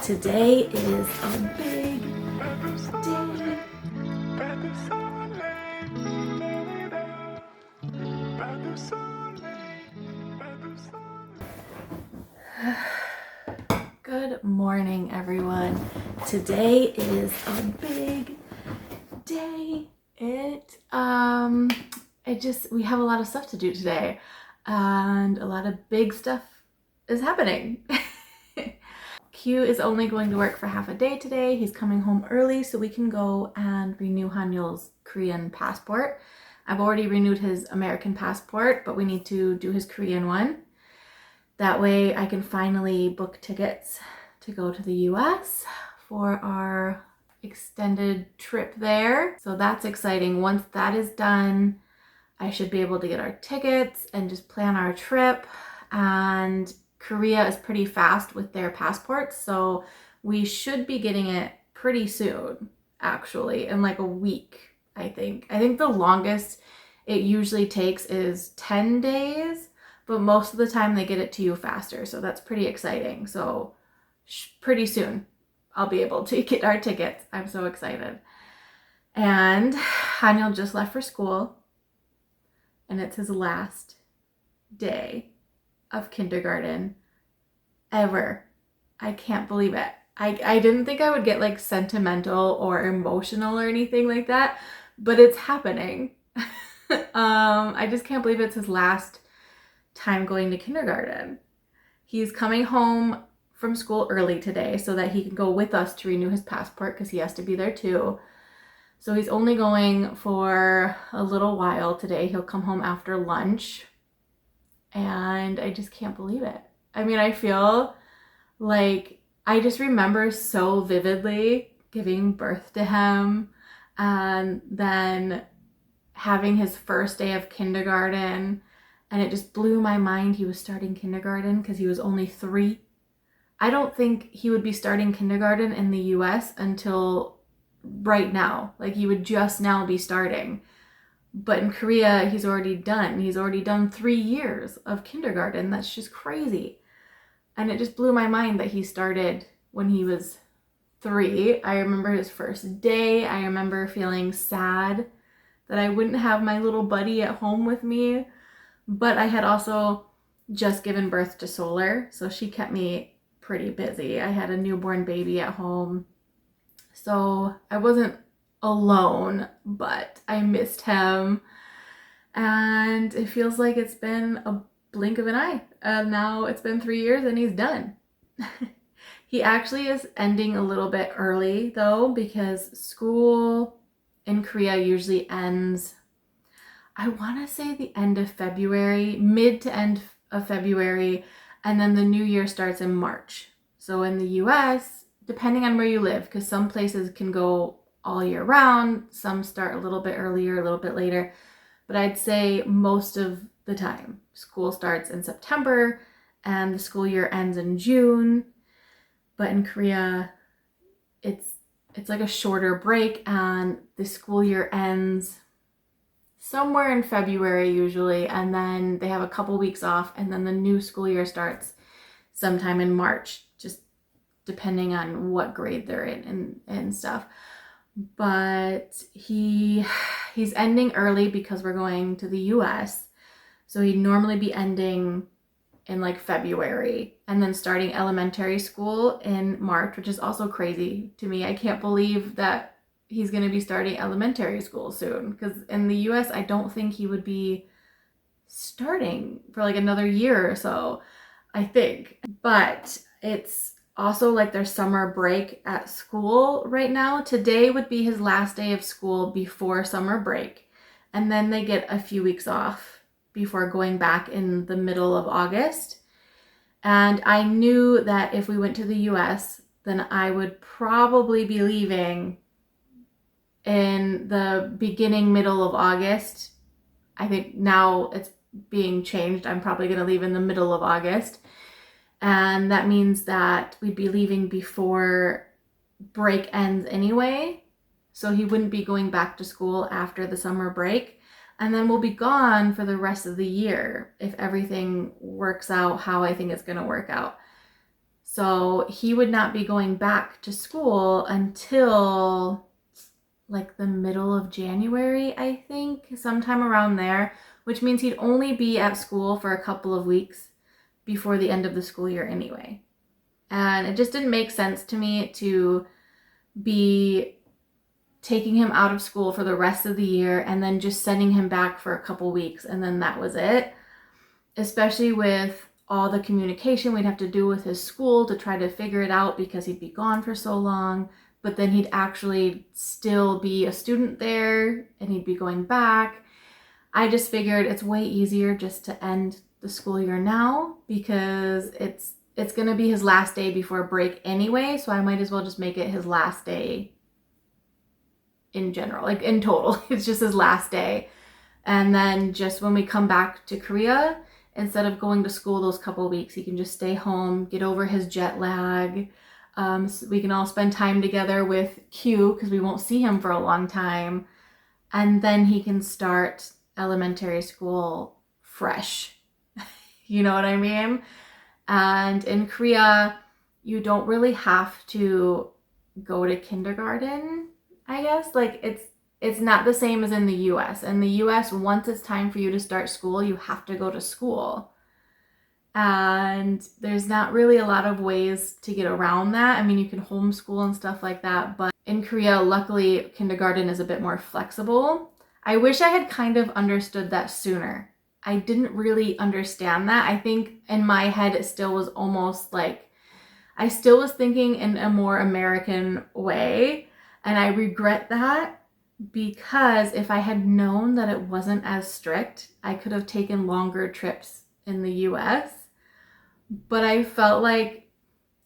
Today is a big day. Good morning, everyone. Today is a big day. We have a lot of stuff to do today, and a lot of big stuff is happening. Q is only going to work for half a day today. He's coming home early so we can go and renew Hanyul's Korean passport. I've already renewed his American passport, but we need to do his Korean one. That way I can finally book tickets to go to the US for our extended trip there. So that's exciting. Once that is done, I should be able to get our tickets and just plan our trip. And Korea is pretty fast with their passports, so we should be getting it pretty soon, actually, in like a week, I think. I think the longest it usually takes is 10 days, but most of the time they get it to you faster, so that's pretty exciting. So pretty soon I'll be able to get our tickets. I'm so excited. And Hanyul just left for school, and it's his last day of kindergarten ever. I can't believe it. I didn't think I would get like sentimental or emotional or anything like that, but it's happening. I just can't believe it's his last time going to kindergarten. He's coming home from school early today so that he can go with us to renew his passport because he has to be there too. So he's only going for a little while today. He'll come home after lunch. And I just can't believe it. I mean, I feel like I just remember so vividly giving birth to him and then having his first day of kindergarten. And it just blew my mind he was starting kindergarten because he was only 3. I don't think he would be starting kindergarten in the US until right now. Like he would just now be starting. But in Korea, he's already done. He's already done 3 years of kindergarten. That's just crazy. And it just blew my mind that he started when he was 3. I remember his first day. I remember feeling sad that I wouldn't have my little buddy at home with me. But I had also just given birth to Solar, so she kept me pretty busy. I had a newborn baby at home. So I wasn't alone, but I missed him, and it feels like it's been a blink of an eye. Now it's been 3 years and he's done. He actually is ending a little bit early though, because school in Korea usually ends, I want to say the end of February, mid to end of February, and then the new year starts in March. So in the US, depending on where you live, because some places can go all year round, some start a little bit earlier, a little bit later, but I'd say most of the time school starts in September and the school year ends in June. But in Korea, it's like a shorter break, and the school year ends somewhere in February usually, and then they have a couple weeks off, and then the new school year starts sometime in March, just depending on what grade they're in and stuff. But he's ending early because we're going to the US. So he'd normally be ending in like February and then starting elementary school in March, which is also crazy to me. I can't believe that he's going to be starting elementary school soon, because in the US I don't think he would be starting for like another year or so, I think. But it's also like their summer break at school right now. Today would be his last day of school before summer break, and then they get a few weeks off before going back in the middle of August. And I knew that if we went to the US, then I would probably be leaving in the beginning, middle of August. I think now it's being changed. I'm probably going to leave in the middle of August. And that means that we'd be leaving before break ends anyway. So he wouldn't be going back to school after the summer break. And then we'll be gone for the rest of the year if everything works out how I think it's going to work out. So he would not be going back to school until like the middle of January, I think, sometime around there, which means he'd only be at school for a couple of weeks before the end of the school year anyway. And it just didn't make sense to me to be taking him out of school for the rest of the year and then just sending him back for a couple weeks and then that was it. Especially with all the communication we'd have to do with his school to try to figure it out because he'd be gone for so long, but then he'd actually still be a student there and he'd be going back. I just figured it's way easier just to end the school year now because it's going to be his last day before break anyway, so I might as well just make it his last day in general, like in total. It's just his last day. And then just when we come back to Korea, instead of going to school those couple of weeks, he can just stay home, get over his jet lag. So we can all spend time together with Q because we won't see him for a long time. And then he can start elementary school fresh. You know what I mean? And in Korea, you don't really have to go to kindergarten, I guess. Like it's not the same as in the US. In the US, once it's time for you to start school, you have to go to school. And there's not really a lot of ways to get around that. I mean, you can homeschool and stuff like that, but in Korea, luckily, kindergarten is a bit more flexible. I wish I had kind of understood that sooner. I didn't really understand that. I think in my head, it still was almost like, I still was thinking in a more American way, and I regret that. Because if I had known that it wasn't as strict, I could have taken longer trips in the US. But I felt like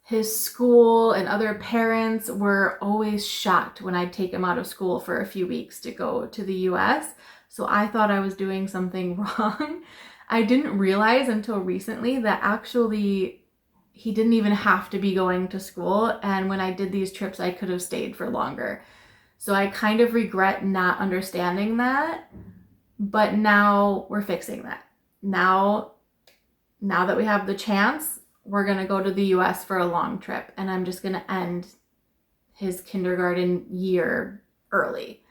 his school and other parents were always shocked when I'd take him out of school for a few weeks to go to the US. So I thought I was doing something wrong. I didn't realize until recently that actually he didn't even have to be going to school. And when I did these trips, I could have stayed for longer. So I kind of regret not understanding that, but now we're fixing that. Now that we have the chance, we're going to go to the US for a long trip, and I'm just going to end his kindergarten year early.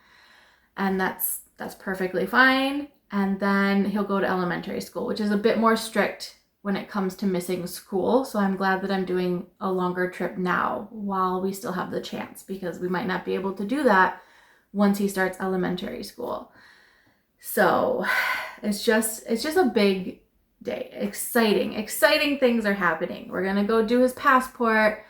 And that's perfectly fine. And then he'll go to elementary school, which is a bit more strict when it comes to missing school. So I'm glad that I'm doing a longer trip now while we still have the chance, because we might not be able to do that once he starts elementary school. So it's just a big day. Exciting things are happening. We're going to go do his passport,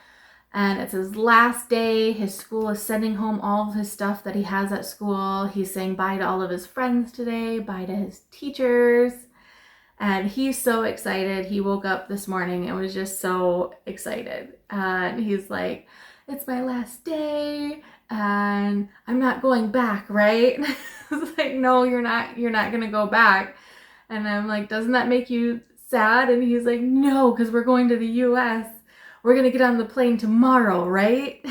and it's his last day. His school is sending home all of his stuff that he has at school. He's saying bye to all of his friends today, bye to his teachers. And he's so excited. He woke up this morning and was just so excited. And he's like, it's my last day and I'm not going back, right? I was like, no, you're not going to go back. And I'm like, doesn't that make you sad? And he's like, no, because we're going to the US. We're going to get on the plane tomorrow, right?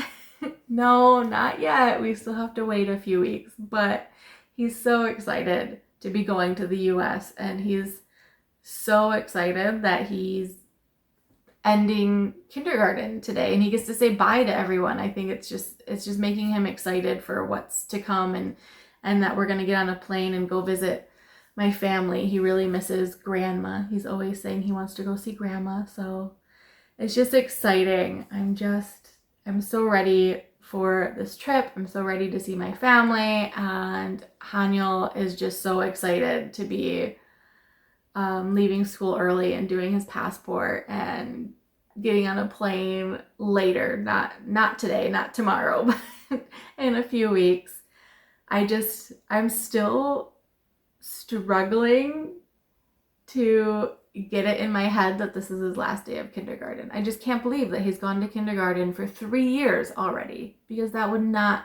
No, not yet. We still have to wait a few weeks. But he's so excited to be going to the US. And he's so excited that he's ending kindergarten today and he gets to say bye to everyone. I think it's just making him excited for what's to come, and that we're going to get on a plane and go visit my family. He really misses grandma. He's always saying he wants to go see grandma. So it's just exciting. I'm so ready for this trip. I'm so ready to see my family, and Hanyul is just so excited to be leaving school early and doing his passport and getting on a plane later, not today, not tomorrow, but in a few weeks. I'm still struggling to get it in my head that this is his last day of kindergarten. I just can't believe that he's gone to kindergarten for 3 years already, because that would not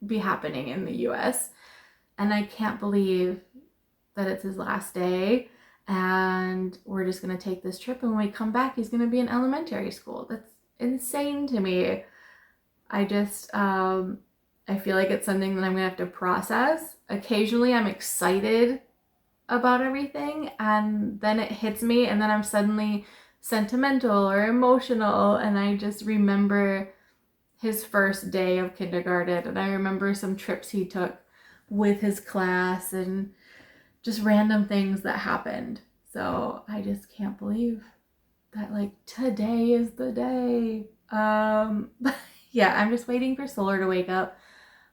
be happening in the US. And I can't believe that it's his last day. And we're just going to take this trip, and when we come back, he's going to be in elementary school. That's insane to me. I feel like it's something that I'm going to have to process. Occasionally, I'm excited about everything, and then it hits me, and then I'm suddenly sentimental or emotional, and I just remember his first day of kindergarten, and I remember some trips he took with his class and just random things that happened. So I just can't believe that like today is the day. Yeah, I'm just waiting for Solar to wake up.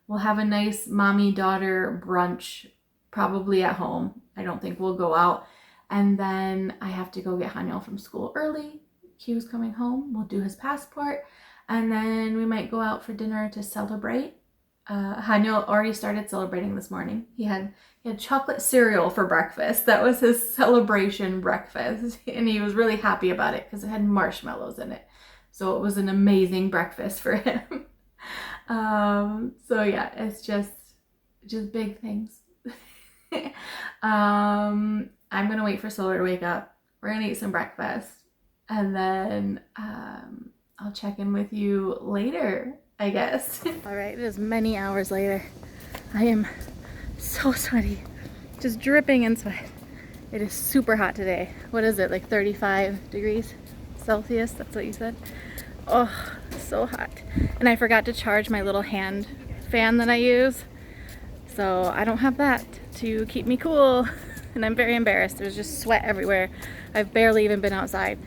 We'll have a nice mommy-daughter brunch, probably at home. I don't think we'll go out. And then I have to go get Haniel from school early. Q's coming home. We'll do his passport. And then we might go out for dinner to celebrate. Haniel already started celebrating this morning. He had chocolate cereal for breakfast. That was his celebration breakfast. And he was really happy about it because it had marshmallows in it. So it was an amazing breakfast for him. So yeah, it's just big things. I'm gonna wait for Solar to wake up. We're gonna eat some breakfast, and then I'll check in with you later, I guess. All right, it is many hours later. I am so sweaty, just dripping in sweat. It is super hot today. What is it, like 35 degrees Celsius? That's what you said? Oh, so hot. And I forgot to charge my little hand fan that I use. So I don't have that to keep me cool. And I'm very embarrassed. There's just sweat everywhere. I've barely even been outside.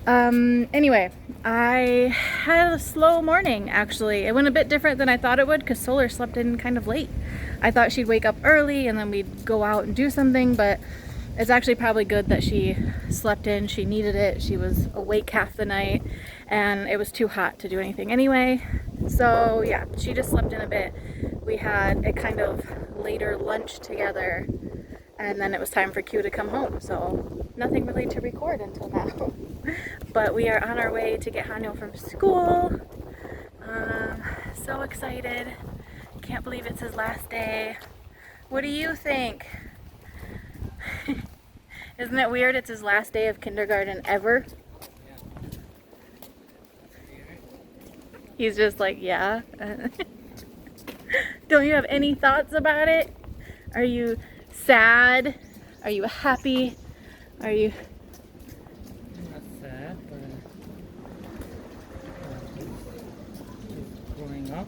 Anyway, I had a slow morning actually. It went a bit different than I thought it would because Solar slept in kind of late. I thought she'd wake up early and then we'd go out and do something, but it's actually probably good that she slept in. She needed it. She was awake half the night and it was too hot to do anything anyway. So yeah, she just slept in a bit. We had a kind of later lunch together and then it was time for Q to come home. So nothing really to record until now. But we are on our way to get Haniel from school. So excited. Can't believe it's his last day. What do you think? Isn't it weird? It's his last day of kindergarten ever. He's just like, yeah. Don't you have any thoughts about it? Are you sad? Are you happy? Are you... I'm not sad, but he's growing up.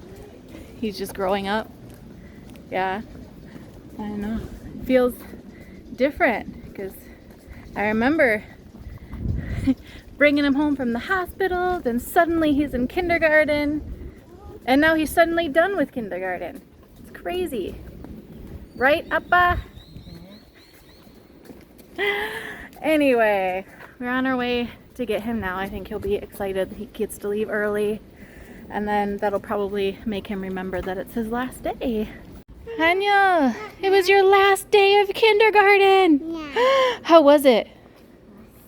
He's just growing up? Yeah. I know. It feels different because I remember bringing him home from the hospital, then suddenly he's in kindergarten, and now he's suddenly done with kindergarten. It's crazy. Right, Appa? Anyway, we're on our way to get him now. I think he'll be excited that he gets to leave early, and then that'll probably make him remember that it's his last day. Haniel, it was your last day of kindergarten. Yeah. How was it?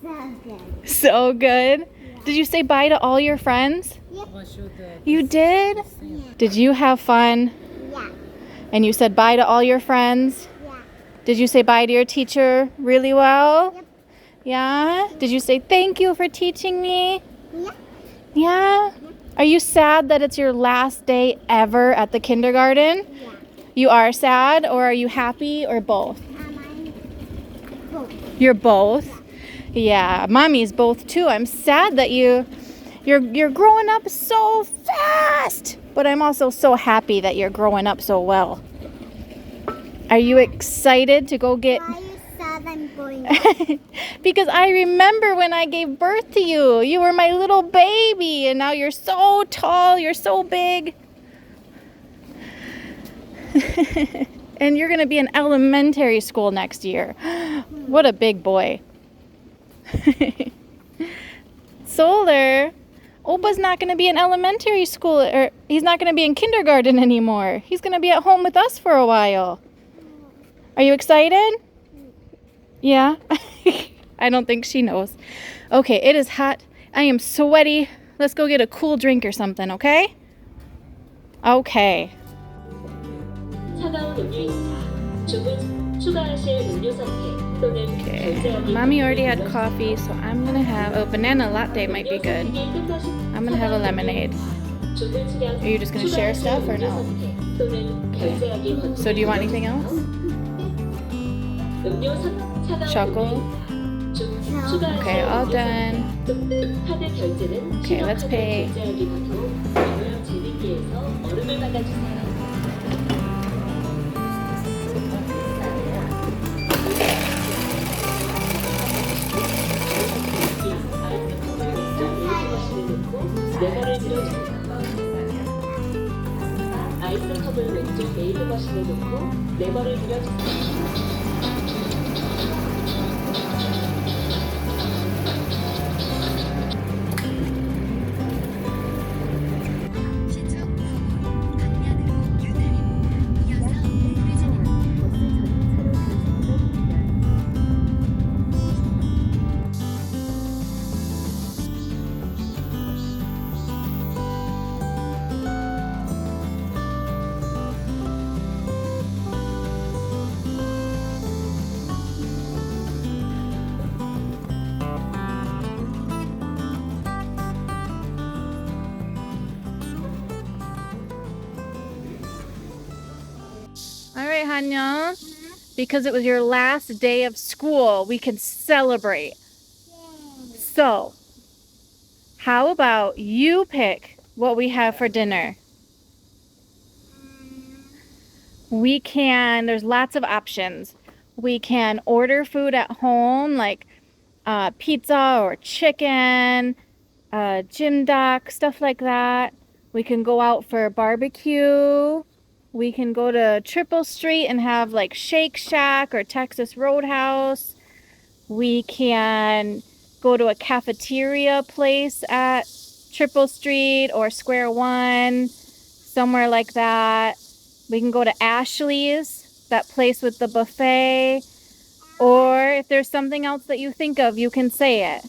So good. So good? Yeah. Did you say bye to all your friends? Yeah. You did? Yeah. Did you have fun? Yeah. And you said bye to all your friends? Yeah. Did you say bye to your teacher really well? Yep. Yeah? Did you say thank you for teaching me? Yeah. Yeah? Are you sad that it's your last day ever at the kindergarten? Yeah. You are sad, or are you happy, or both? I'm both. You're both? Yeah, mommy's both too. I'm sad that you're growing up so fast, but I'm also so happy that you're growing up so well. Are you excited to go get... Why you sad I'm going up? Because I remember when I gave birth to you. You were my little baby, and now you're so tall, you're so big. And you're going to be in elementary school next year. What a big boy. Solar, Opa's not going to be in elementary school, or he's not going to be in kindergarten anymore. He's going to be at home with us for a while. Are you excited? Yeah? I don't think she knows. Okay, it is hot. I am sweaty. Let's go get a cool drink or something, okay? Okay. Okay, mommy already had coffee, so I'm gonna have a banana latte. Might be good. I'm gonna have a lemonade. Are you just gonna share stuff or no? Okay. So do you want anything else? Chocolate? Okay, all done. Okay, let's pay. 아이스컵을 왼쪽 메인 머신에 놓고 레버를 밀어주세요. All right, Hanya. Because it was your last day of school, we can celebrate. So, how about you pick what we have for dinner? There's lots of options. We can order food at home, like pizza or chicken, gym duck, stuff like that. We can go out for a barbecue. We can go to Triple Street and have like Shake Shack or Texas Roadhouse. We can go to a cafeteria place at Triple Street or Square One, somewhere like that. We can go to Ashley's, that place with the buffet. Or if there's something else that you think of, you can say it.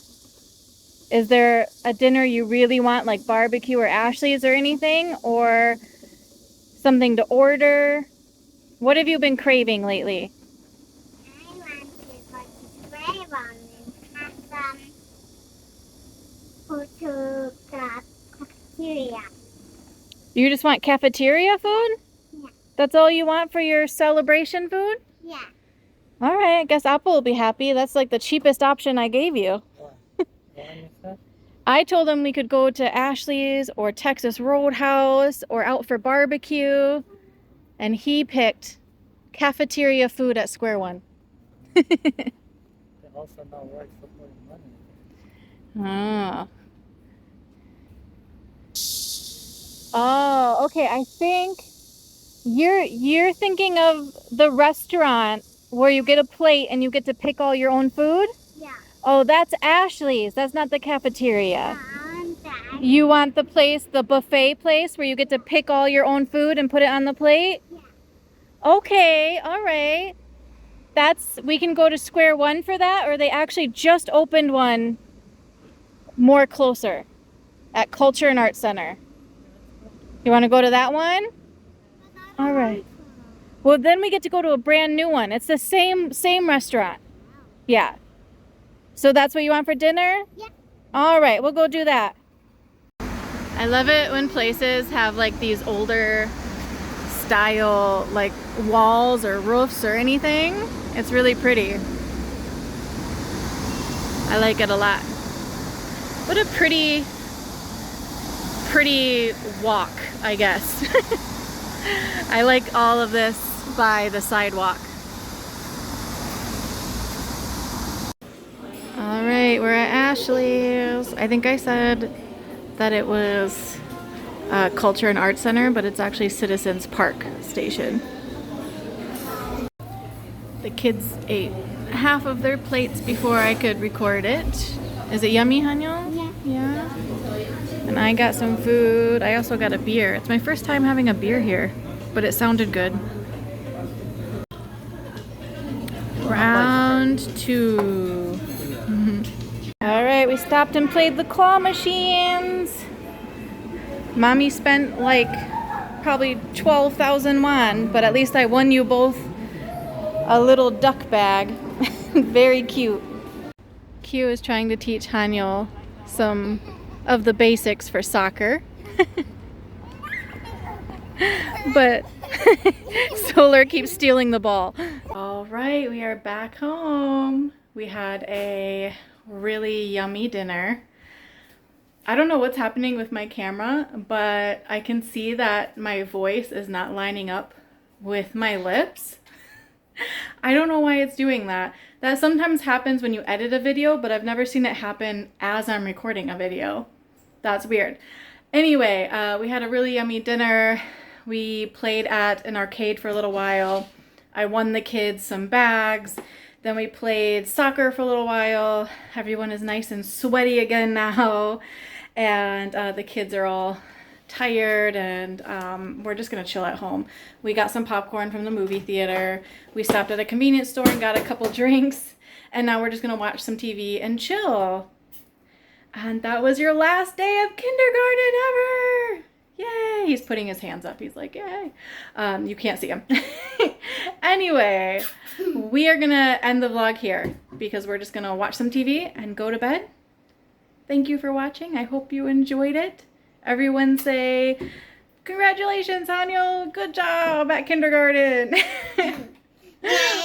Is there a dinner you really want, like barbecue or Ashley's or anything? Or something to order? What have you been craving lately? I want to go to Square One and have some food to the cafeteria. You just want cafeteria food? Yeah. That's all you want for your celebration food? Yeah. All right, I guess Apple will be happy. That's like the cheapest option I gave you. I told him we could go to Ashley's or Texas Roadhouse or out for barbecue. And he picked cafeteria food at Square One. They also not worth supporting money. Oh. Oh, okay. I think you're thinking of the restaurant where you get a plate and you get to pick all your own food? Yeah. Oh, that's Ashley's. That's not the cafeteria. And that. You want the place, the buffet place where you get to pick all your own food and put it on the plate? Yeah. Okay, all right. We can go to Square One for that, or they actually just opened one more closer at Culture and Arts Center. You want to go to that one? All right. Well, then we get to go to a brand new one. It's the same restaurant. Yeah. So that's what you want for dinner? Yeah. All right, we'll go do that. I love it when places have like these older style like walls or roofs or anything. It's really pretty. I like it a lot. What a pretty walk, I guess. I like all of this by the sidewalk. All right, we're at Ashley's. I think I said that it was Culture and Arts Center, but it's actually Citizens Park Station. The kids ate half of their plates before I could record it. Is it yummy, Hanya? Yeah. Yeah. And I got some food. I also got a beer. It's my first time having a beer here, but it sounded good. Round 2. All right, we stopped and played the claw machines. Mommy spent like probably 12,000 won, but at least I won you both a little duck bag. Very cute. Q is trying to teach Hanyol some of the basics for soccer. But Solar keeps stealing the ball. All right, we are back home. We had a really yummy dinner. I don't know what's happening with my camera, but I can see that my voice is not lining up with my lips. I don't know why it's doing that. That sometimes happens when you edit a video, but I've never seen it happen as I'm recording a video. That's weird. Anyway, we had a really yummy dinner. We played at an arcade for a little while. I won the kids some bags. Then we played soccer for a little while. Everyone is nice and sweaty again now. And the kids are all tired, and we're just gonna chill at home. We got some popcorn from the movie theater. We stopped at a convenience store and got a couple drinks. And now we're just gonna watch some TV and chill. And that was your last day of kindergarten ever! Yay! He's putting his hands up. He's like, yay. You can't see him. Anyway, we are gonna end the vlog here because we're just gonna watch some TV and go to bed. Thank you for watching. I hope you enjoyed it. Everyone say, congratulations, Hanyo. Good job at kindergarten.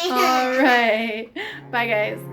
All right. Bye, guys.